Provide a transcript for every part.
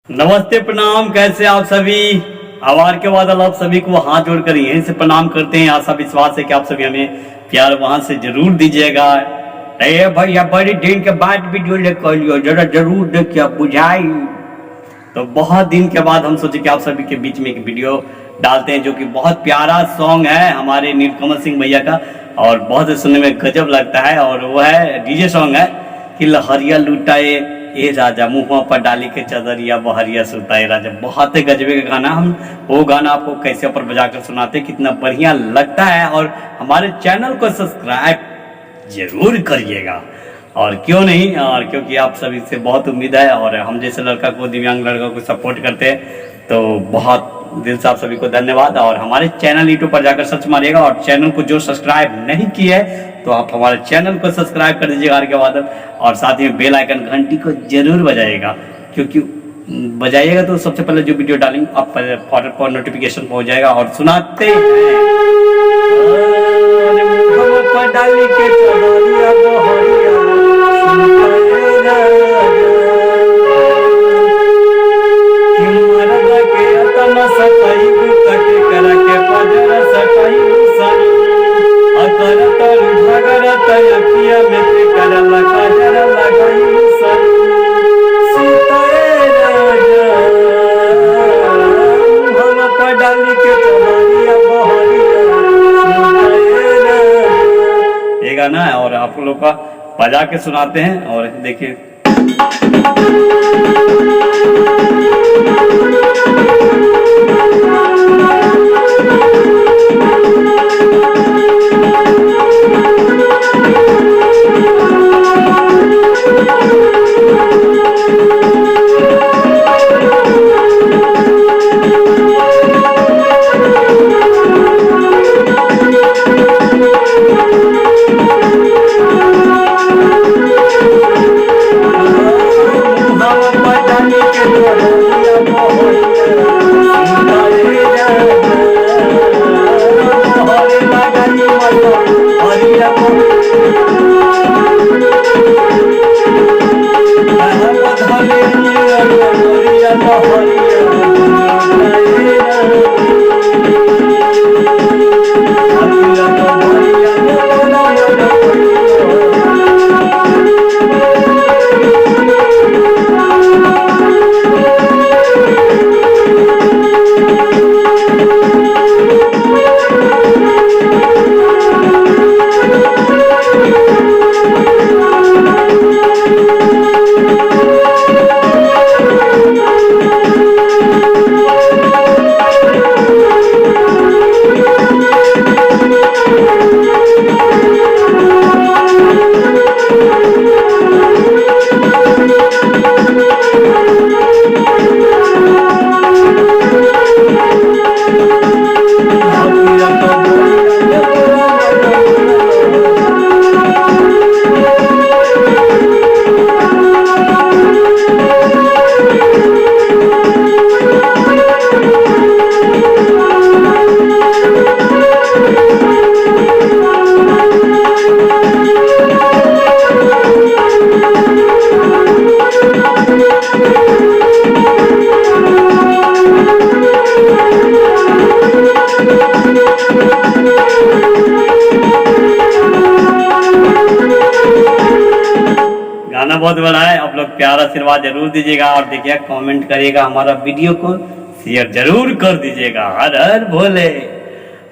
नमस्ते, प्रणाम। कैसे आप सभी? आभार के बाद आप सभी को हाथ जोड़कर यहीं से प्रणाम करते हैं। आशा विश्वास है कि आप सभी हमें प्यार वहां से जरूर दीजिएगा। अरे भैया, बड़ी दिन के बाद वीडियो लेकर लियो, जरा जरूर देखिए, बुझाई। तो बहुत दिन के बाद हम सोचे कि आप सभी के बीच में एक वीडियो डालते हैं, जो कि बहुत प्यारा सॉन्ग है हमारे नीलकमल सिंह भैया का, और बहुत सुनने में गजब लगता है। और वो है डीजे सॉन्ग है कि लहरिया लुटाए ए राजा, मुँह पर डाली के चदरिया बहरिया सुताए राजा। बहुत ही गजबे का गाना। हम वो गाना आपको कैसे पर बजाकर सुनाते, कितना बढ़िया लगता है। और हमारे चैनल को सब्सक्राइब जरूर करिएगा, और क्यों नहीं, और क्योंकि आप सभी से बहुत उम्मीद है, और हम जैसे लड़का को, दिव्यांग लड़का को सपोर्ट करते हैं, तो बहुत दिल से आप सभी को धन्यवाद। और हमारे चैनल यूट्यूब पर जाकर सर्च मारिएगा, और चैनल को जो सब्सक्राइब नहीं किया है तो आप हमारे चैनल को सब्सक्राइब कर दीजिएगा आर के बाद, और साथ ही बेल आइकन घंटी को जरूर बजाइएगा, क्योंकि बजाइएगा तो सबसे पहले जो वीडियो डालेंगे आप पर नोटिफिकेशन पहुंच जाएगा। और सुनाते हैं ये गाना है, और आप लोग का बजा के सुनाते हैं। और देखिए, गाना बहुत बड़ा है। आप लोग प्यारा आशीर्वाद जरूर दीजिएगा, और देखिए कमेंट करिएगा, हमारा वीडियो को शेयर जरूर कर दीजिएगा। हर हर भोले।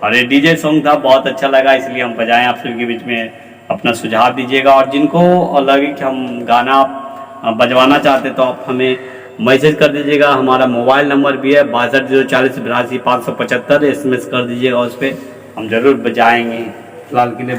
और ये डीजे सॉन्ग था, बहुत अच्छा लगा, इसलिए हम बजाएं। आप सभी के बीच में अपना सुझाव दीजिएगा, और जिनको लगे कि हम गाना बजवाना चाहते तो आप हमें मैसेज कर दीजिएगा। हमारा मोबाइल नंबर भी है 6204082575। SMS कर दीजिएगा, उस पर हम जरूर बजाएंगे। फिलहाल के लिए